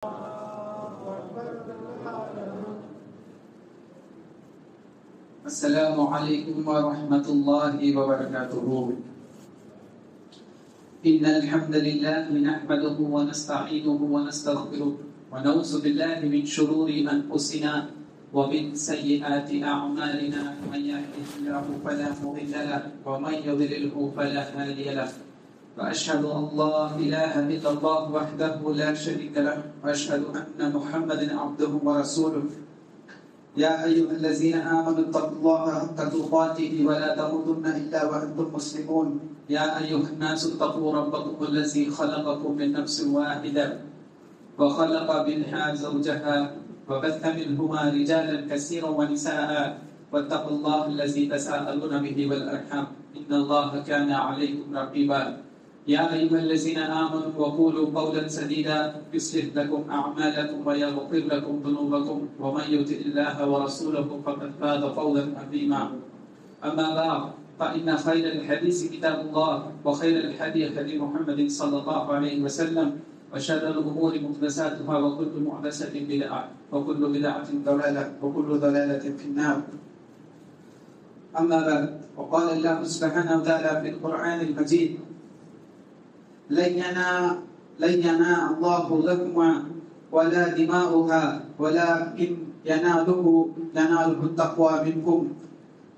السلام عليكم ورحمة الله وبركاته. إن الحمد لله نحمده ونستعينه ونستغفره ونعوذ بالله من شرور أنفسنا ومن سيئات أعمالنا. من يهده الله فلا مضل له ومن يضلله فلا هادي له. وأشهد أن لا إله إلا الله وحده لا شريك له وأشهد أن محمدا عبده ورسوله. يا أيها الذين آمنوا اتقوا الله حق تقاته ولا تموتن إلا وأنتم مسلمون. يا أيها الناس اتقوا ربكم الذي خلقكم من نفس واحدة وخلق منها زوجها وبث منهما رجالا كثيرا ونساء واتقوا الله الذي تساءلون به والأرحام إن الله كان عليكم رقيبا. يا أيها الذين آمنوا وقولوا قولا سديدا يصلح لكم أعمالكم ويغفر لكم ذنوبكم ومن يطع الله ورسوله فقد فاز فوزا عظيما. أما بعد فإن خير الحديث كتاب الله وخير الهدي هدي محمد صلى الله عليه وسلم وشر الأمور محدثاتها وكل محدثة بدعة وكل بدعة ضلالة وكل ضلالة في النار. أما بعد وقال الله سبحانه وتعالى في القرآن المجيد: لن ينال الله لحمها ولا دماؤها ولكن يناله التقوى منكم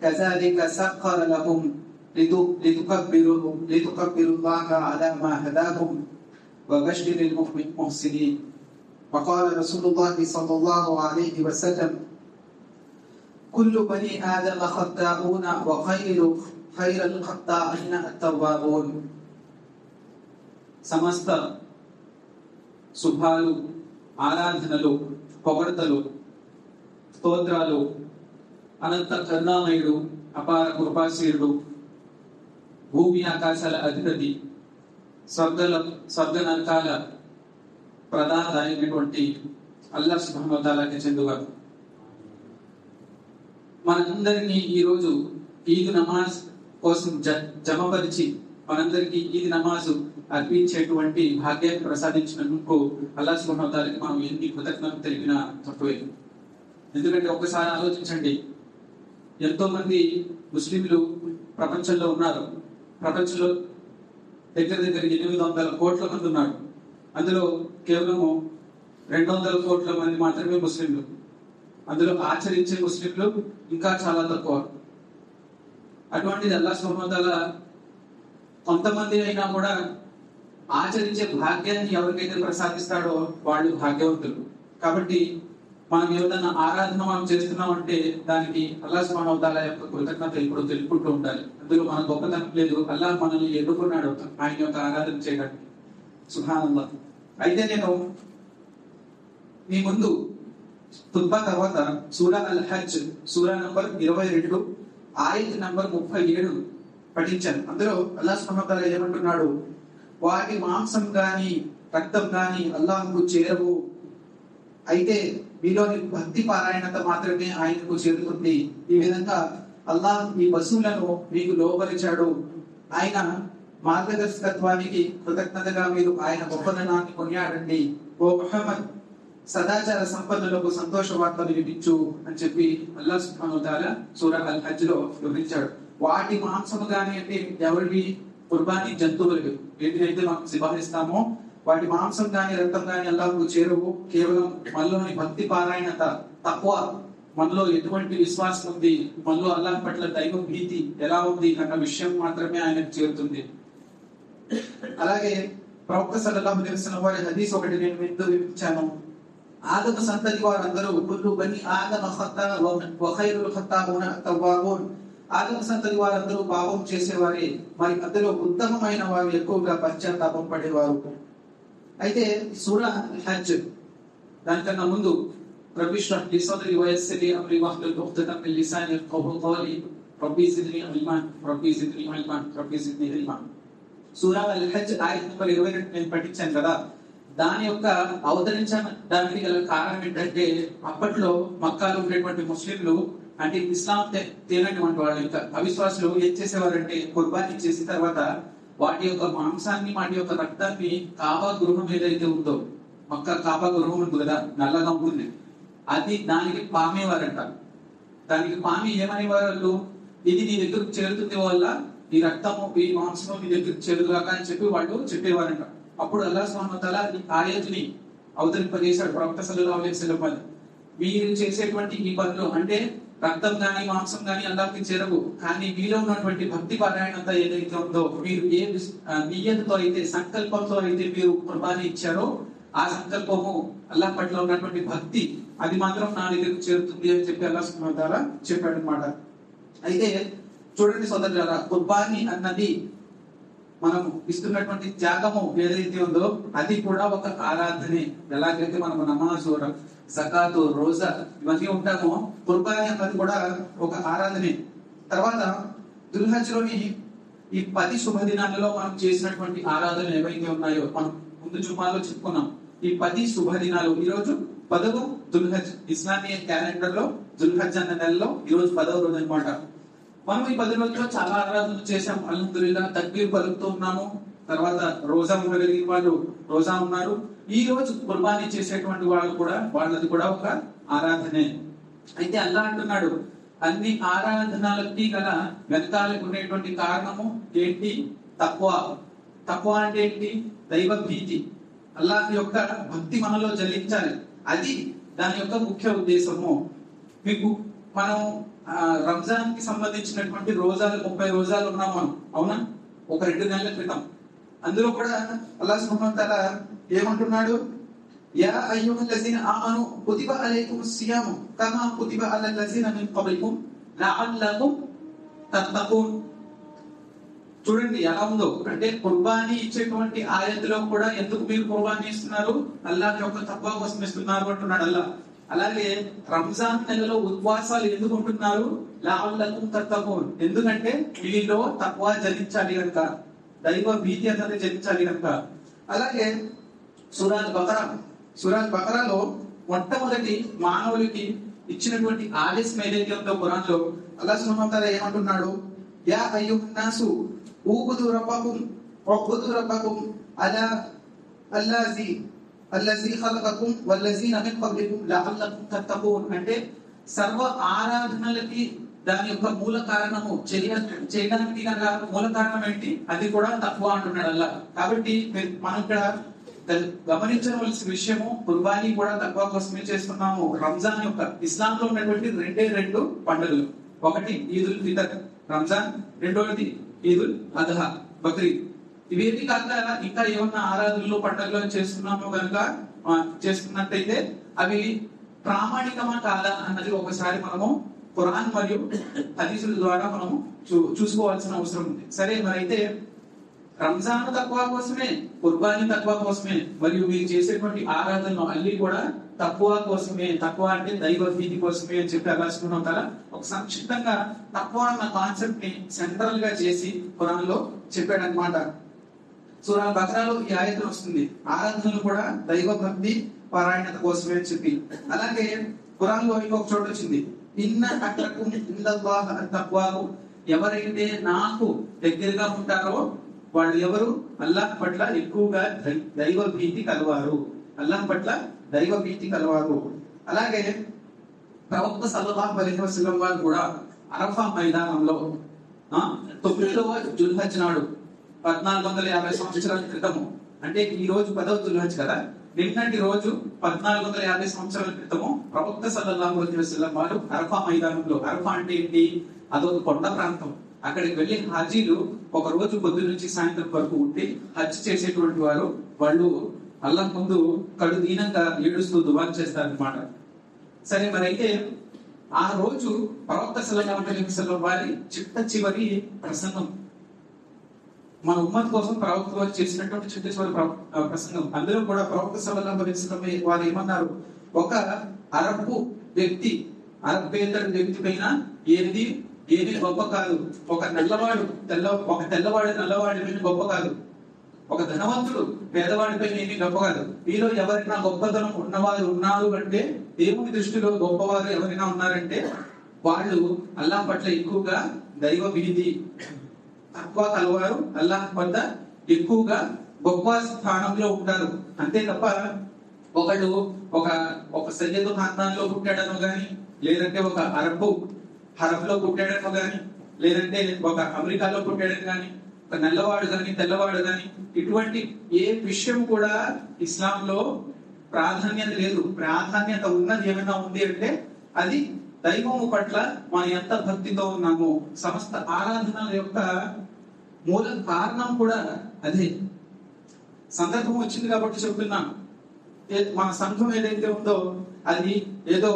كذلك سخر لكم لتكبروا الله على ما هداكم وبشر المحسنين. وقال رسول الله صلى الله عليه وسلم: كل بني آدم خطاؤون وخير الخطائين التوابون. సమస్త శుభాలు, ఆరాధనలు, పొగడతలు, స్తోత్రాలు అనంత కరుణామయుడు, అపార కృపాశీలుడు, భూమి ఆకాశాల అధిపతి, స్వర్గ నరకాల ప్రధాన అయినటువంటి అల్లాహ్ సుబ్హానహు వ తఆలాకి చెందుగా మనందరినీ ఈరోజు ఈద్ నమాజ్ కోసం జమపరిచి మనందరికీ ఈద్ నమాజు అర్పించేటువంటి భాగ్యాన్ని ప్రసాదించినందుకు అల్లాహ్ సుబ్హానహు వ తఆలాకి మనం ఎన్ని కృతజ్ఞతలు తెలిపినా తక్కువే. ఎందుకంటే ఒక్కసారి ఆలోచించండి, ఎంతో మంది ముస్లింలు ప్రపంచంలో ఉన్నారు. ప్రపంచంలో దగ్గర 800 కోట్ల మంది ఉన్నారు. అందులో కేవలము 200 కోట్ల మంది మాత్రమే ముస్లింలు. అందులో ఆచరించే ముస్లింలు ఇంకా చాలా తక్కువ. అటువంటిది అల్లాహ్ సుబ్హానహు వ తఆలా కొంతమంది అయినా కూడా ఆచరించే భాగ్యాన్ని ఎవరికైతే ప్రసాదిస్తాడో వాళ్ళు భాగ్యవంతులు. కాబట్టి మనం ఏదైనా ఆరాధన మనం చేస్తున్నామంటే దానికి అల్లాహ్ సుబ్హానహు వ తఆలా యొక్క కృతజ్ఞత ఇప్పుడు తెలుపుకుంటూ ఉండాలి. అందులో మన గొప్పతనం లేదు, అల్లాహ్ మనల్ని ఎన్నుకున్నాడు ఆయన యొక్క ఆరాధన చేయడానికి. సుబ్హానల్లాహ్. అయితే నేను మీ ముందు ఖుత్బా తర్వాత సూరా అల్ హజ్ సూరా నంబర్ 22 ఆయత్ నంబర్ 37 పఠించాను. అందులో అల్లాహ్ సుబ్హానహు వ తఆలా ఏమంటున్నాడు: వాటి మాంసం గాని రక్తం గాని అల్లాహ్కు చేరవు, అయితే మీలోని భక్తి పారాయణత మాత్రమే ఆయనకు చేరుతుంది. ఈ విధంగా అల్లాహ్ ఈ పశువులను మీకు లోపరిచాడు. ఆయన మార్గదర్శకత్వానికి కృతజ్ఞతగా మీరు ఆయన గొప్పదనాన్ని కొనియాడండి. ఓ ముహమ్మద్, సదాచార సంపన్నులకు సంతోష వార్తలు వినిపించు అని చెప్పి అల్లాహ్ సుబ్హానహు వ తఆలా సూరా అల్ హజ్ లో వివరించాడు. వాటి మాంసము గాని అంటే ఎవరివి? కుర్బానీ జంతువులు ఏదైతే మనం సిబాహిస్తామో వాటి మాంసం గాని రక్తం గాని అల్లాహ్కు చేరువు. కేవలం మనలోని భక్తి పారాయణత, తక్వా, మనలో ఎటువంటి విశ్వాసం ఉంది, మనలో అల్లాహ్ పట్ల దైవ భీతి ఎలా ఉంది అన్న విషయం మాత్రమే ఆయనకు చేరుతుంది. అలాగే ప్రవక్త సల్లల్లాహు అలైహి వసల్లం వారి హదీస్ ఒకటి నేను మీకు వివరించాను. ఆదమ సంతతి వారందరూ కుల్లు బని ఆదమ ఖతా వ ఖైరుల్ ఖతాఊన తవ్వాబూన్. ఆదమ సంతతి వారందరూ పాపం చేసేవారే, మరి అందులో ఉత్తమమైన వారు ఎక్కువగా పశ్చాత్తాపం పడేవారు. అయితే సూరా హజ్ దానికన్నా ముందు రబ్బి ఇష్రహ్ లీ సద్రీ వయస్సిర్ లీ అమ్రీ వహ్లుల్ ఉఖ్దతం మిన్ లిసాని యఫ్ఖహూ ఖౌలీ రబ్బి జిద్నీ ఇల్మాన్ రబ్బి జిద్నీ ఇల్మాన్ రబ్బి జిద్నీ ఇల్మాన్. సూరా అల్ హజ్ ఆయత్ నంబర్ 22 నేను పఠించాను కదా. దాని యొక్క అవతరించడానికి గల కారణం ఏంటంటే అప్పట్లో మక్కాలో ఉండేటువంటి ముస్లింలు అంటే ఇస్లాం తేనటువంటి వాళ్ళు ఇంకా అవిశ్వాసులు ఏం చేసేవారంటే కుర్బానీ చేసిన తర్వాత వాటి యొక్క మాంసాన్ని వాటి యొక్క రక్తాన్ని కాబా గృహం ఏదైతే ఉందో మక్క కాపా గృహం ఉంటుంది కదా, నల్లగా ఉంటుంది, అది దానికి పామేవారంట. దానికి పామి ఏమనేవారు, ఇది నీ దగ్గరకు చేరుతుంది వల్ల ఈ రక్తము ఈ మాంసము నీ దగ్గరకు చేరుగాక అని చెప్పి వాళ్ళు చెప్పేవారంట. అప్పుడు అల్లాహ్ సుబ్హానహు వ తఆలా ఈ ఆయతుని అవతరింపజేశాడు ప్రవక్త సల్లల్లాహు అలైహి వసల్లం. మీరు చేసేటువంటి ఈ పనులు అంటే రక్తం గాని మాంసం గాని అల్లాహ్కి చేరవు, కానీ మీలో ఉన్నటువంటి భక్తి పారాయణత ఏదైతే ఉందో, మీరు ఏ నియ్యతతో అయితే సంకల్పంతో అయితే మీరు కుర్బానీ ఇచ్చారో ఆ సంకల్పము అల్లాహ్ పట్ల ఉన్నటువంటి భక్తి అది మాత్రం నా దగ్గరకు చేరుతుంది అని చెప్పి అల్లాహ్ సుబ్హానహు వ తఆలా చెప్పాడు అనమాట. అయితే చూడండి సోదరులారా, కుర్బానీ అన్నది మనం ఇస్తున్నటువంటి త్యాగము ఏదైతే ఉందో అది కూడా ఒక ఆరాధనే. ఎలాగైతే మనము నమాజు, జకాతు, రోజా ఇవన్నీ ఉంటామో, కుర్బానీ అన్నది కూడా ఒక ఆరాధనే. తర్వాత దుల్హజ్ లోని ఈ 10 శుభదినాలలో మనం చేసినటువంటి ఆరాధనలు ఏవైతే ఉన్నాయో మనం ముందు జుమాలో చెప్పుకున్నాం. ఈ 10 శుభదినాలు, ఈ రోజు 10వ దుల్హజ్, ఇస్లామీయ క్యాలెండర్ లో దుల్హజ్ అన్న నెలలో ఈ రోజు 10వ రోజు అనమాట. మనం ఈ 10 రోజుల్లో చాలా ఆరాధనలు చేశాం. అల్హమ్దులిల్లాహ్, తక్బీర్ పలుకుతూ ఉన్నాము. తర్వాత రోజా ఉండగలిగిన వాళ్ళు రోజా ఉన్నారు. ఈ రోజు కుర్బానీ చేసేటువంటి వాళ్ళు కూడా వాళ్ళది కూడా ఒక ఆరాధనే. అయితే అల్లాహ్ అంటున్నాడు, అన్ని ఆరాధనలకి గల వెనకాలకు ఉండేటువంటి కారణము ఏంటి? తక్వా. తక్వా అంటే ఏంటి? దైవ భీతి, అల్లాహ్ యొక్క భక్తి మనలో జలించాలి. అది దాని యొక్క ముఖ్య ఉద్దేశము. మీకు మనం రంజాన్ కి సంబంధించినటువంటి రోజాలు 30 రోజాలు ఉన్నాం మనం, అవునా? ఒక 2 నెలల క్రితం. అందులో కూడా అల్లాహ్ సుబ్హానహు వ తఆలా ఏమంటున్నాడు? యా అయ్యుహల్లజీన ఆమను కుతిబ అలైకుముస్ సియాము కమా కుతిబ అలల్ లజీన మిన్ ఖబ్లికుం లఅల్లకుం తత్తఖూన్. చూడండి ఎలా ఉందో. అంటే కుర్బానీ ఇచ్చేటువంటి ఆయతలో కూడా ఎందుకు మీరు కుర్బానీ ఇస్తున్నారు? అల్లాహ్ యొక్క తక్వా కోసం ఇస్తున్నారు అంటున్నాడు అల్లాహ్. అలాగే రంజాన్ నెలలో ఉపవాసాలు ఎందుకు ఉంటున్నారు? లఅల్లకుం తత్తఖూన్. ఎందుకంటే మీలో తక్వా జనించాలి కనుక, దైవ భీతి అనేది జనించాలి కనుక. అలాగే సూరా బకరాలో మొట్టమొదటి మానవులకి ఇచ్చినటువంటి ఆదేశం ఏదైతే ఉందో ఖురాన్ లో, అల్లాహ్ సుబ్హానహు వ తఆలా ఏమంటున్నాడు? యా అయ్యుహన్నాసు ఉబుదు రబ్బకుం అలా అల్లజీ ఖలకకుం వల్లజీన మిన్ ఖబ్లికుం లఅల్లకుం తత్తఖూన్. అంటే సర్వ ఆరాధనలకి దాని యొక్క మూల కారణము చేయడానికి కనుక మూల కారణం ఏంటి? అది కూడా తక్కువ అంటున్నాడు అల్లాహ్. కాబట్టి మనం ఇక్కడ గమనించవలసిన విషయము, కుర్బానీ కూడా తక్కువ కోసమే చేస్తున్నాము. రంజాన్ యొక్క ఇస్లాంలో ఉన్నటువంటి 2 పండుగలు, ఒకటి ఈదుల్ ఫితర్ రంజాన్, రెండవది ఈదుల్ అద్హా బక్రీద్. ఇవేది కాక ఇంకా ఏమన్నా ఆరాధనలు పండుగలు చేస్తున్నామో కనుక చేస్తున్నట్టయితే అవి ప్రామాణికమా కాదా అన్నది ఒకసారి మనము ఖురాన్ మరియు హదీసుల ద్వారా మనము చూసుకోవాల్సిన అవసరం ఉంది. సరే, మరి అయితే రంజాన్ తక్కువ కోసమే, కుర్బానీ తక్కువ కోసమే, మరియు మీరు చేసేటువంటి ఆరాధనలు అన్ని కూడా తక్కువ కోసమే. తక్కువ అంటే దైవ భీతి కోసమే అని చెప్పి అల్లాహ్ సుబ్హానహు వ తఆలా ఒక సంక్షిప్తంగా తక్కువ అన్న కాన్సెప్ట్ ని సెంట్రల్ గా చేసి ఖురాన్ లో చెప్పాడు అనమాట. సూరా బకరాలో ఈ ఆయతం వస్తుంది, ఆరాధనలు కూడా దైవ భక్తి పారాయణత కోసమే అని చెప్పి. అలాగే ఖురాన్ లో ఇంకొక చోట వచ్చింది, ఇన్న అక్రకుం ఇందల్లాహ్ తక్వాకు. ఎవరైతే నాకు దగ్గరగా ఉంటారో వాళ్ళు ఎవరు? అల్లాహ్ పట్ల ఎక్కువగా దైవ భీతి కలవారు. అల్లాహ్ పట్ల దైవ భీతి కలవారు. అలాగే ప్రవక్త సల్లల్లాహు అలైహి వసల్లం వారు కూడా అరఫా మైదానంలో 9వ దుల్హజ్ నాడు 1450 సంవత్సరాల క్రితము, అంటే ఈ రోజు 10వ దుల్హజ్ కదా, నిన్నటి రోజు 1450 సంవత్సరాల క్రితము ప్రవక్త సల్లల్లాహు అలైహి వసల్లం వారు అరఫా మైదానంలో, అరఫా అంటే ఏంటి? అదొక కొండ ప్రాంతం. అక్కడికి వెళ్లి హాజీలు ఒక రోజు పొద్దు నుంచి సాయంత్రం వరకు ఉండి హజ్ చేసేటువంటి వారు, వాళ్ళు అల్లాహ్ ముందు కడు దీనంగా ఏడుస్తూ దువా చేస్తారనమాట. సరే, మరి అయితే ఆ రోజు ప్రవక్త సల్లల్లాహు అలైహి వసల్లం వారి చివరి ప్రసంగం, మన ఉమ్మత్ కోసం ప్రవక్త వారు చేసినటువంటి చివరి ప్రసంగం. అందులో కూడా ప్రవక్త సల్లల్లాహు అలైహి వసల్లం వారు ఏమన్నారు? ఒక అరబ్ వ్యక్తి పైన ఏది గొప్ప కాదు, ఒక తెల్లవాడు నల్లవాడి పైన గొప్ప కాదు, ఒక ధనవంతుడు పేదవాడి పైన ఏమీ గొప్ప కాదు. మీలో ఎవరైనా గొప్పతనం ఉన్నవారు ఉన్నారు అంటే, దేవుని దృష్టిలో గొప్పవారు ఎవరైనా ఉన్నారంటే వాళ్ళు అల్లాహ్ పట్ల ఎక్కువగా దైవ భీతి తక్కువ కలవారు, అల్లాహ్ వద్ద ఎక్కువగా గొప్ప స్థానంలో ఉంటారు. అంతే తప్ప ఒకడు ఒక ఒక సయ్యద్ ఖాన్దాన్లో పుట్టాడనో గాని, లేదంటే ఒక హరబ్లో పుట్టాడనో గాని, లేదంటే ఒక అమెరికాలో పుట్టాడని గాని, ఒక నల్లవాడు గాని తెల్లవాడు గాని, ఇటువంటి ఏ విషయం కూడా ఇస్లాంలో ప్రాధాన్యత లేదు. ప్రాధాన్యత ఉన్నది ఏమైనా ఉంది అంటే అది దైవము పట్ల మనం ఎంత భక్తితో ఉన్నామో. సమస్త ఆరాధనల యొక్క మూల కారణం కూడా అదే. సందర్భం వచ్చింది కాబట్టి చెప్తున్నాను. మన సంఘం ఏదైతే ఉందో అది ఏదో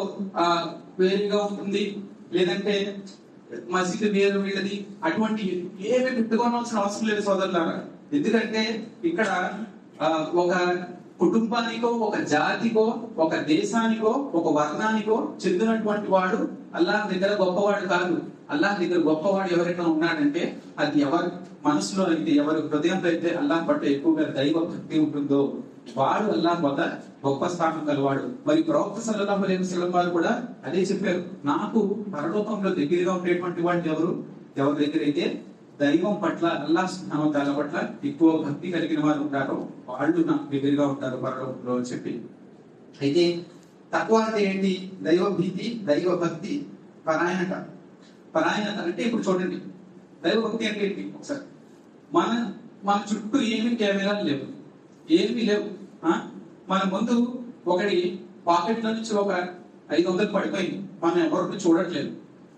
వేరుగా ఉంటుంది, లేదంటే మసీదు వేరు వీళ్ళది, అటువంటి ఏమి పెట్టుకోవాల్సిన అవసరం లేదు సోదరులారా. ఎందుకంటే ఇక్కడ ఒక కుటుంబానికో, ఒక జాతికో, ఒక దేశానికో, ఒక వర్ణానికో చెందినటువంటి వాడు అల్లాహ్ దగ్గర గొప్పవాడు కాదు. అల్లాహ్ దగ్గర గొప్పవాడు ఎవరైనా ఉన్నాడంటే అది ఎవరి మనసులో అయితే, ఎవరి హృదయంలో అయితే అల్లాహ్ పట్ల ఎక్కువగా దైవ భక్తి ఉంటుందో వాడు అల్లాహ్ వద్ద గొప్ప స్థానం గలవాడు. మరి ప్రవక్త సల్లల్లాహు అలైహి వసల్లం వారు కూడా అదే చెప్పారు. నాకు పరలోకంలో దగ్గరగా ఉండేటువంటి వాడు ఎవరి దగ్గర అయితే దైవం పట్ల, అల్లాహ్ సుబ్హానహు వ తఆలా పట్ల ఎక్కువ భక్తి కలిగిన వారు ఉంటారో వాళ్ళు నాకు దగ్గరగా ఉంటారు పరలోకంలో అని చెప్పి. అయితే తక్కువ అంటే ఏంటి? దైవ భీతి, దైవ భక్తి, పరాయణత. పరాయణత అంటే ఇప్పుడు చూడండి, దైవ భక్తి అంటే ఏంటి? ఒకసారి మన చుట్టూ ఏమి కెమెరాలు లేవు, ఏమీ లేవు. మన ముందు ఒకటి పాకెట్లో నుంచి ఒక 500 పడిపోయింది, మనం ఎవరు చూడట్లేదు,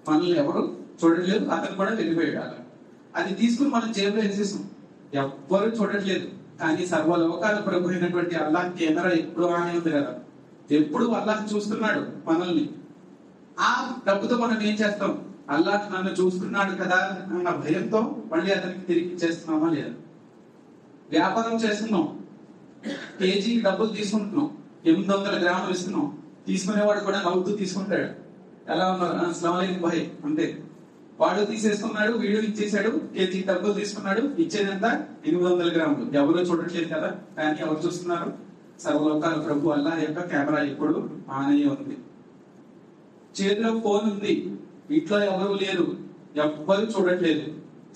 మనల్ని ఎవరు చూడట్లేదు, అతను కూడా వెళ్ళిపోయాడు. అది తీసుకుని మనం జేబులో వేసేసాం, ఎవ్వరు చూడట్లేదు. కానీ సర్వలోకాల ప్రభు అయినటువంటి అల్లాహ్ కెమెరా ఎప్పుడు ఆనే ఉంది కదా, ఎప్పుడు అల్లాహ్ చూస్తున్నాడు మనల్ని. ఆ డబ్బుతో మనం ఏం చేస్తాం? అల్లాహ్ నన్ను చూస్తున్నాడు కదా అన్న భయంతో మళ్ళీ అతనికి తిరిగి ఇచ్చేస్తున్నామా లేదా? వ్యాపారం చేస్తున్నాం, కేజీ డబ్బులు తీసుకుంటున్నాం, 800 గ్రాములు ఇస్తున్నాం, తీసుకునేవాడు కూడా నవ్వుతూ తీసుకుంటాడు. ఎలా ఉన్నారు? అస్సలాము అలైకుం భాయ్ అంతే. వాడు తీసేసుకున్నాడు, వీడు ఇచ్చేసాడు, కేజీ డబ్బులు తీసుకున్నాడు, ఇచ్చేదంత 800 గ్రాములు. ఎవరో చూడట్లేదు కదా, కానీ ఎవరు చూస్తున్నారు? సర్వలోకాల ప్రభు అల్లాహ్ యొక్క కెమెరా ఎప్పుడు ఆన్ అయ్యి ఉంది. చేతిలో ఫోన్ ఉంది, ఇంట్లో ఎవరు లేరు, ఎవ్వరు చూడట్లేదు,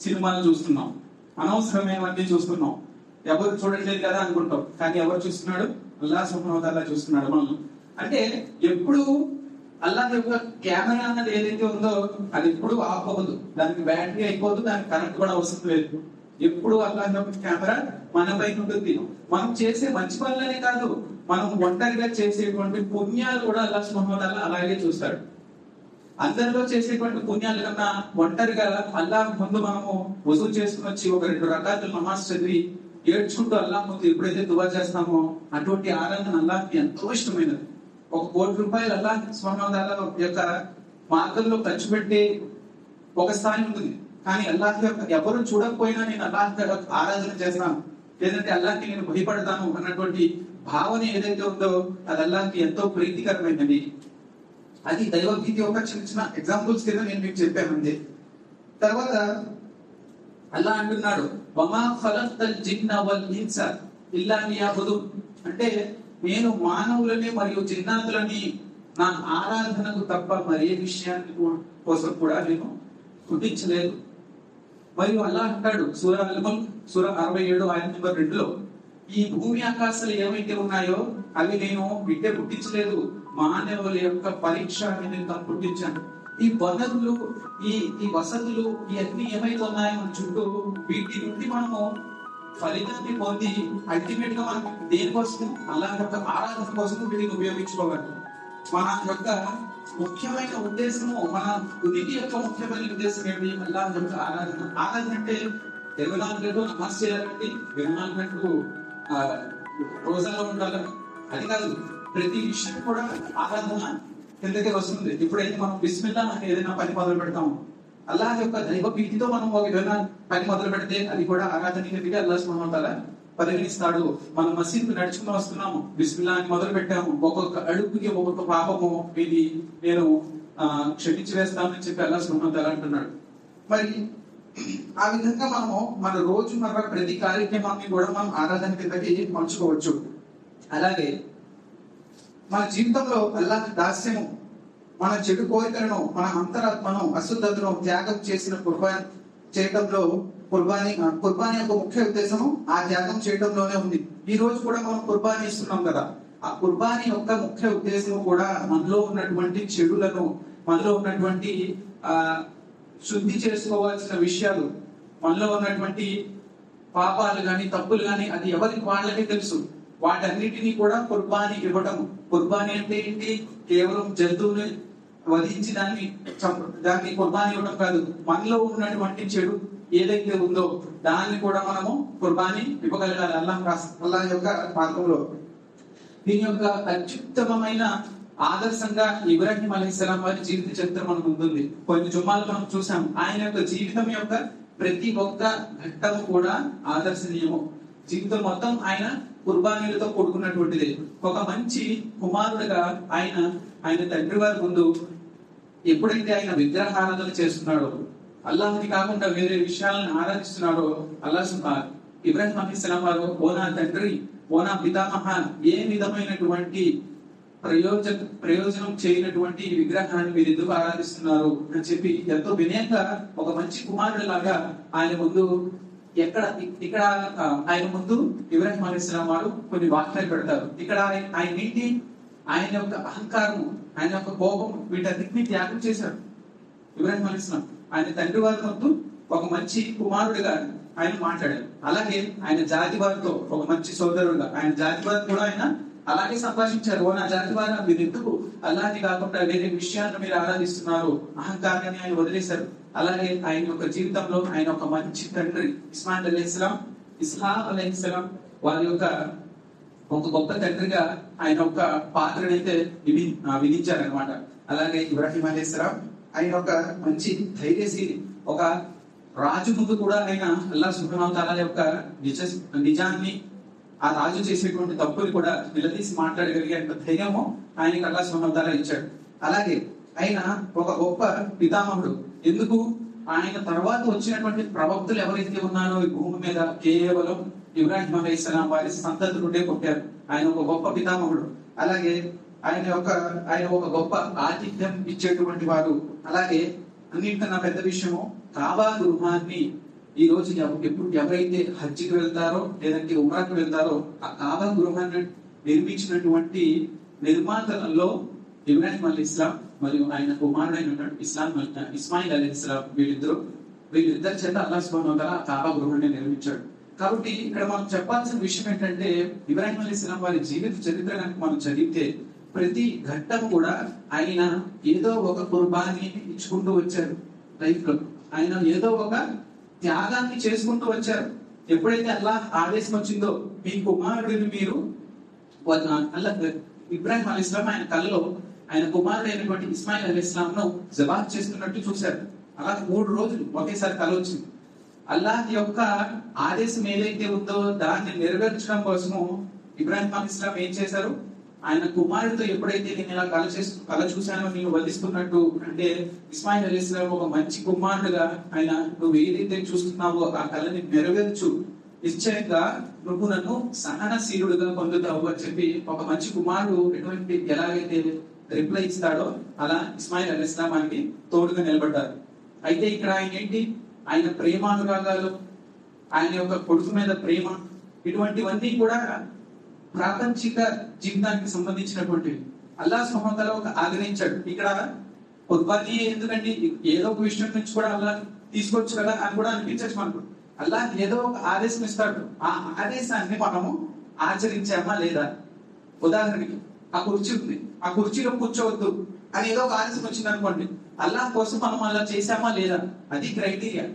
సినిమాలు చూస్తున్నాం, అనవసరమైనవన్నీ చూస్తున్నాం, ఎవరు చూడట్లేదు కదా అనుకుంటాం. కానీ ఎవరు చూస్తున్నాడు? అల్లాహ్ సుబ్హానహు వ తఆలా చూస్తున్నాడు మనల్ని. అంటే ఎప్పుడు అల్లాహ్ యొక్క కెమెరా అన్నది ఏదైతే ఉందో అది ఎప్పుడు ఆఫ్ అవ్వదు, దానికి బ్యాటరీ అయిపోదు, దానికి కరెంట్ కూడా అవసరం లేదు. ఎప్పుడు అల్లాహ్ యొక్క కెమెరా మన పైన ఉంటుంది. మనం చేసే మంచి పనులనే కాదు, మనం ఒంటరిగా చేసేటువంటి పుణ్యాలు కూడా అల్లాహ్ సుబ్హానహు వ తఆలా అలాగే చూస్తాడు. అందరిలో చేసేటువంటి పుణ్యాల కన్నా ఒంటరిగా అల్లాహ్ ముందు మనము వసూలు చేసుకుని వచ్చి ఒక 2 రకాతులు నమాజ్ చదివి ఏడ్చుకుంటూ అల్లాహ్ ముందు ఎప్పుడైతే దువా చేస్తామో అటువంటి ఆరాధన అల్లాహ్కి ఎంతో ఇష్టమైనది. 1 కోటి రూపాయలు అల్లాహ్ సుబ్హానహు వ తఆలా యొక్క మార్గంలో ఖర్చు పెట్టే ఒక స్థాయి ఉంటుంది. కానీ అల్లాహ్ యొక్క ఎవరు చూడకపోయినా నేను అల్లాహ్ ఆరాధన చేస్తాను, లేదంటే అల్లాహ్కి నేను భయపడతాను అన్నటువంటి భావన ఏదైతే ఉందో అది అల్లాహ్కి ఎంతో ప్రీతికరమైనది. అది దైవభీతి యొక్క చిన్న చిన్న ఎగ్జాంపుల్స్ కింద నేను మీకు చెప్పాను అంతే. తర్వాత అల్లాహ్ అంటున్నాడు, వమా ఖలక్తల్ జిన్న వల్ ఇన్స ఇల్లా లియఅబుదున్, అంటే నేను మానవులని మరియు జిన్నాతులని నా ఆరాధనకు తప్ప మరే విషయాన్ని కోసం కూడా నేను పుట్టించలేదు. మరియు అల్లాహ్ అంటాడు సూరా అల్-ముల్క్ సూరా 67 ఆయత నంబర్ 2లో, ఈ భూమి ఆకాశాలు ఏమైతే ఉన్నాయో అవి నేను బిడ్డ పుట్టించలేదు, మానవుల యొక్క పరీక్ష నేను పుట్టించాను. ఈ వనరులు, ఈ వసతులు, ఇవన్నీ ఏమైతే ఉన్నాయో మన చుట్టూ, వీటి నుండి మనము ఫలితాన్ని పొంది అల్టిమేట్ గా మనం దేనికోసం? అల్లాహ్ యొక్క ఆరాధన కోసం వీటిని ఉపయోగించుకోవాలి. మన యొక్క ముఖ్యమైన ఉద్దేశము, మన ఉనికి యొక్క ముఖ్యమైన ఉద్దేశం ఏంటి? అల్లాహ్ యొక్క ఆరాధన. ఆరాధన అంటే 24 గంటలు నమాజ్ చేయాలండి, 24 గంటలు రోజాలో ఉండాలని అది కాదు. ప్రతి విషయం కూడా ఆరాధన కిందకే వస్తుంది. ఇప్పుడైతే మనం బిస్మిల్లా అని ఏదైనా పని మొదలు పెడతాము, అల్లాహ్ యొక్క దైవ భీతితో మనం ఏదైనా పని మొదలు పెడితే అది కూడా ఆరాధన కిందకే అల్లాహ్ సుబ్హానహు వ తఆలా పరిగణిస్తాడు. మనం మసీదుకు నడుచుకుని వస్తున్నాము, బిస్మిల్లా అని మొదలు పెట్టాము, ఒక్కొక్క అడుగుకి ఒక్కొక్క పాపము ఇది నేను క్షమించి వేస్తానని చెప్పి అల్లాహ్ సుబ్హానహు వ తఆలా అంటున్నాడు. మరి ఆ విధంగా మనము మన రోజుమర్ర ప్రతి కార్యక్రమాన్ని కూడా మనం ఆరాధన కిందకి పంచుకోవచ్చు. అలాగే మన జీవితంలో అల్లాహ్ దాస్యము, మన చెడు కోరికలను, మన అంతరాత్మను, అశుద్ధతను త్యాగం చేసిన కుర్బాన్ చేయడంలో కుర్బానీ యొక్క ముఖ్య ఉద్దేశము ఆ త్యాగం చేయడంలోనే ఉంది. ఈ రోజు కూడా మనం కుర్బానీ ఇస్తున్నాం కదా, ఆ కుర్బానీ యొక్క ముఖ్య ఉద్దేశం కూడా మనలో ఉన్నటువంటి చెడులను, మనలో ఉన్నటువంటి ఆ శుద్ధి చేసుకోవాల్సిన విషయాలు, మనలో ఉన్నటువంటి పాపాలు గాని తప్పులు గాని అది ఎవరికి వాళ్ళకే తెలుసు. వాటన్నిటినీ కూడా కుర్బానీ ఇవ్వటం. కుర్బానీ అంటే ఏంటి? కేవలం జంతువుని వధించి దాన్ని కుర్బానీ ఇవ్వడం కాదు. మనలో ఉన్నటువంటి చెడు ఏదైతే ఉందో దాన్ని కూడా మనము కుర్బానీ ఇవ్వగలగాలి అల్లాహ్ యొక్క మార్గంలో. దీని యొక్క అత్యుత్తమమైన ఆదర్శంగా ఇబ్రాహీం అలైహిస్సలాం వారి జీవిత చరిత్ర మనకు ఉంటుంది. కొన్ని జుమ్మాలు మనం చూసాం. ఆయన యొక్క జీవితం యొక్క ప్రతి ఒక్క ఘట్టము కూడా ఆదర్శనీయము. జీవితం మొత్తం ఆయన కుర్బానీలతో కూడుకున్నటువంటిది. ఒక మంచి కుమారుడిగా ఆయన తండ్రి వారి ముందు ఎప్పుడైతే ఆయన విగ్రహారాధన చేస్తున్నాడో, అల్లాహ్ని కాకుండా వేరే విషయాలను ఆరాధిస్తున్నాడో, ఇబ్రాహీం అలైహిస్సలాం వారు ఓ నా తండ్రి, ఓ నా పితామహ, ఏ విధమైనటువంటి ప్రయోజనం చేయనటువంటి విగ్రహాన్ని మీరు ఎందుకు ఆరాధిస్తున్నారు అని చెప్పి ఎంతో వినయంగా ఒక మంచి కుమారుడు లాగా ఆయన ముందు ఇక్కడ ఆయన ముందు ఇబ్రాహీం అలైహిస్సలాం వారు కొన్ని వాక్యాలు పెడతారు. ఇక్కడ ఆయన ఏంటి? ఆయన యొక్క అహంకారము, ఆయన యొక్క కోపం, వీటన్నిటిని త్యాగం చేశారు ఇబ్రాహీం అలైహిస్సలాం. ఆయన తండ్రి వారి ముందు ఒక మంచి కుమారుడిగా ఆయన మాట్లాడారు. అలాగే ఆయన జాతి వారితో ఒక మంచి సోదరుడుగా, ఆయన జాతి వారిని కూడా ఆయన అలాగే సంభాషించారు. ఓ నా జాతి వారు, మీరు ఎందుకు అల్లాహ్ని కాకుండా వేరే విషయాలను మీరు ఆరాధిస్తున్నారు? అహంకారాన్ని ఆయన వదిలేశారు. అలాగే ఆయన యొక్క జీవితంలో ఆయన ఒక మంచి తండ్రి ఇస్మాయిల్ అలైహిస్సలాం, ఇస్హాక్ అలైహిస్సలాం వారి యొక్క ఒక గొప్ప తండ్రిగా ఆయన ఒక పాత్రను అయితే విధించారనమాట. అలాగే ఇబ్రాహీం అలైహిస్సలాం ఆయన ఒక మంచి ధైర్యశీలి. ఒక రాజు ముందు కూడా ఆయన అల్లాహ్ సుబ్హానహు వ తఆలా యొక్క నిజాన్ని, ఆ రాజు చేసేటువంటి తప్పుని కూడా నిలదీసి మాట్లాడగలిగే ధైర్యము ఆయనకి అల్లాహ్ సుబ్హానహు వ తఆలా ఇచ్చాడు. అలాగే ఆయన ఒక గొప్ప పితామహుడు. ఎందుకు? ఆయన తర్వాత వచ్చినటువంటి ప్రవక్తలు ఎవరైతే ఉన్నారో ఈ భూమి మీద కేవలం ఇబ్రాహీం అలైహిస్సలాం వారి సంతతులుండే పుట్టారు. ఆయన ఒక గొప్ప పితామహుడు. అలాగే ఆయన ఒక గొప్ప ఆతిథ్యం ఇచ్చేటువంటి వారు. అలాగే అన్నింటికన్నా పెద్ద విషయము, కాబా గృహాన్ని ఈ రోజు ఎప్పుడు ఎవరైతే హజ్జికి వెళ్తారో లేదంటే ఉమ్రాకి వెళ్తారో ఆ కాబా గృహాన్ని నిర్మించినటువంటి నిర్మాతలలో ఇబ్రాహీం అలైహిస్సలాం మరియు ఆయన కుమారుడైనటువంటి ఇస్మాయిల్ అలైహిస్సలాం వీళ్ళిద్దరి చేత అల్లాహ్ సుబ్హానహు వ తఆలా కాబా గృహాన్ని నిర్మించాడు. కాబట్టి ఇక్కడ మనం చెప్పాల్సిన విషయం ఏంటంటే, ఇబ్రాహీం అలైహిస్సలాం వారి జీవిత చరిత్ర కనుక మనం చదివితే ప్రతి ఘట్టం కూడా ఆయన ఏదో ఒక కుర్బానీ ఇచ్చుకుంటూ వచ్చారు. లైఫ్ లో ఆయన ఏదో ఒక త్యాగాన్ని చేసుకుంటూ వచ్చారు. ఎప్పుడైతే అల్లాహ్ ఆదేశం వచ్చిందో, మీ కుమారుడిని మీరు ఇబ్రాహీం అలైహిస్సలాం ఆయన కళ్ళలో ఆయన కుమారుడైనటువంటి ఇస్మాయిల్ అలైహిస్సలాం ను జబాహ్ చేస్తున్నట్టు చూశారు. అలా 3 రోజులు ఒకేసారి కల వచ్చింది. అల్లాహ్ యొక్క ఆదేశం ఏదైతే ఉందో దాన్ని నెరవేర్చడం కోసము ఇబ్రాహీం అలైహిస్సలాం ఏం చేశారు? ఆయన కుమారుడితో ఎప్పుడైతే నేను ఇలా కళ చూశానో, నేను వధిస్తున్నట్టు, అంటే ఇస్మాయిల్ అలైహిస్సలాం ఒక మంచి కుమారుడుగా ఆయన నువ్వు ఏదైతే చూస్తున్నావో ఆ కళని నెరవేర్చు, నిశ్చయంగా నువ్వు నన్ను సహనశీలుడుగా పొందుతావు అని చెప్పి ఒక మంచి కుమారుడు ఎలాగైతే రిప్లై ఇస్తాడో అలా ఇస్మాయిల్ అలైహిస్సలాం ఆయనకి తోడుగా నిలబడ్డారు. అయితే ఇక్కడ ఆయన ఏంటి? ఆయన ప్రేమానురాగాలు, ఆయన యొక్క కొడుకు మీద ప్రేమ, ఇటువంటివన్నీ కూడా ప్రాపంచిక జీవితానికి సంబంధించినటువంటివి. అల్లాహ్ సుబ్హానహు వ తఆలా ఒక ఆగ్రహించాడు. ఇక్కడ కుర్బానీ ఎందుకండి, ఏదో ఒక విషయం నుంచి కూడా అల్లాహ్ తీసుకోవచ్చు కదా అని కూడా అనిపించచ్చు మనకు. అల్లాహ్ ఏదో ఒక ఆదేశం ఇస్తాడు. ఆ ఆదేశాన్ని మనము ఆచరించామా లేదా? ఉదాహరణకి ఆ కుర్చీ ఉంది, ఆ కుర్చీలో కూర్చోవద్దు అని ఏదో ఒక ఆదేశం వచ్చింది అనుకోండి, అల్లాహ్ కోసం మనం అలా చేశామా లేదా? అది క్రైటీరియా.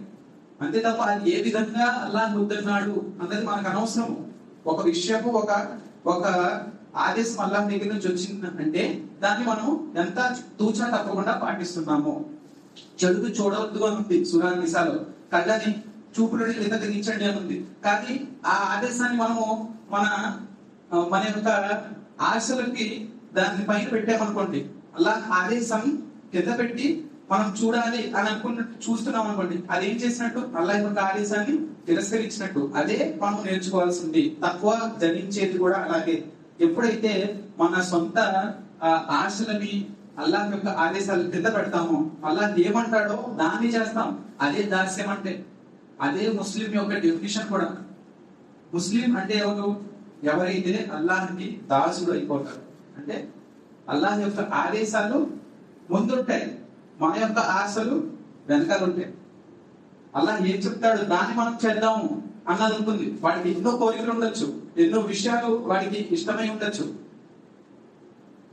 అంతే తప్ప అది ఏ విధంగా అల్లాహ్ వద్దన్నాడు అన్నది మనకు అనవసరం. ఒక విషయము ఒక ఆదేశం అల్లాహ్ దగ్గర నుంచి వచ్చిందంటే దాన్ని మనం ఎంత తూచా తప్పకుండా పాటిస్తున్నాము. చెడుకు చూడవద్దు అని ఉంది సూరా నిసాలో, కళ్ళని చూపులని కిందగించండి అని ఉంది. కానీ ఆ ఆదేశాన్ని మనము మన యొక్క ఆశలకి దాన్ని పైన పెట్టామనుకోండి, అల్లాహ్ ఆదేశం కింద పెట్టి మనం చూడాలి అని అనుకున్నట్టు చూస్తున్నాం అనుకోండి, అదేం చేసినట్టు? అల్లాహ్ యొక్క ఆదేశాన్ని తిరస్కరించినట్టు. అదే మనం నేర్చుకోవాల్సింది. తక్కువ జనించేది కూడా అలాగే. ఎప్పుడైతే మన సొంత ఆశలని అల్లాహ్ యొక్క ఆదేశాలు కింద పెడతామో, అల్లాహ్ ఏమంటాడో దాన్ని చేస్తాం. అదే దాస్యం అంటే. అదే ముస్లిం యొక్క డెఫినిషన్ కూడా. ముస్లిం అంటే ఎవరు? ఎవరైతే అల్లాహ్కి దాసుడు అయిపోతారు. అంటే అల్లాహ్ యొక్క ఆదేశాలు ముందుంటాయి, మన యొక్క ఆశలు వెనకాల ఉంటాయి. అల్లాహ్ ఏం చెప్తాడు దాన్ని మనం చేద్దాము అన్నది ఉంటుంది. వాడికి ఎన్నో కోరికలు ఉండొచ్చు, ఎన్నో విషయాలు వాడికి ఇష్టమై ఉండొచ్చు,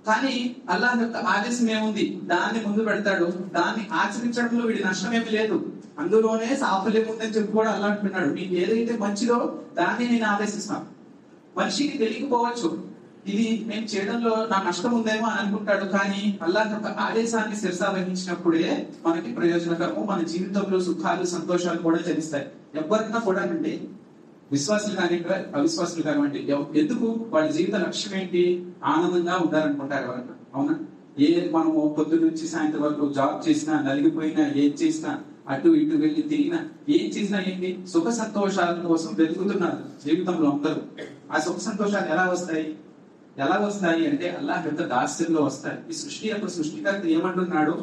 కానీ అల్లాహ్ యొక్క ఆదేశం ఏముంది దాన్ని ముందు పెడతాడు. దాన్ని ఆచరించడంలో వీడి నష్టం ఏమి లేదు, అందులోనే సాఫల్యం ఉందని చెప్పి కూడా అల్లాహ్ అంటున్నాడు, మీకు ఏదైతే మంచిదో దాన్ని నేను ఆదేశిస్తాను. మనిషికి తెలియకపోవచ్చు ఇది నేను చేయడంలో నా నష్టం ఉందేమో అని అనుకుంటాడు, కానీ అల్లాహ్ యొక్క ఆదేశాన్ని శిరసా వహించినప్పుడే మనకి ప్రయోజనకరము, మన జీవితంలో సుఖాలు సంతోషాలు కూడా తెలుస్తాయి. ఎవరికైనా కూడా అండి, విశ్వాసులు కానీ అవిశ్వాసులు కానివ్వండి, ఎందుకు వాళ్ళ జీవిత లక్ష్యం ఏంటి? ఆనందంగా ఉండాలనుకుంటారు ఎవరన్నా, అవునా? మనము పొద్దు నుంచి సాయంత్రం వరకు జాబ్ చేసినా, నలిగిపోయినా, ఏం చేసినా, అటు ఇటు వెళ్ళి తిరిగినా, ఏం చేసినా ఏంటి? సుఖ సంతోషాల కోసం వెతుకుతున్నారు జీవితంలో అందరూ. ఆ సుఖ సంతోషాలు ఎలా వస్తాయి అంటే అల్లాహ్ యొక్క దాస్యంలో వస్తాయి. ఈ సృష్టి యొక్క సృష్టికర్త ఏమంటున్నాడు?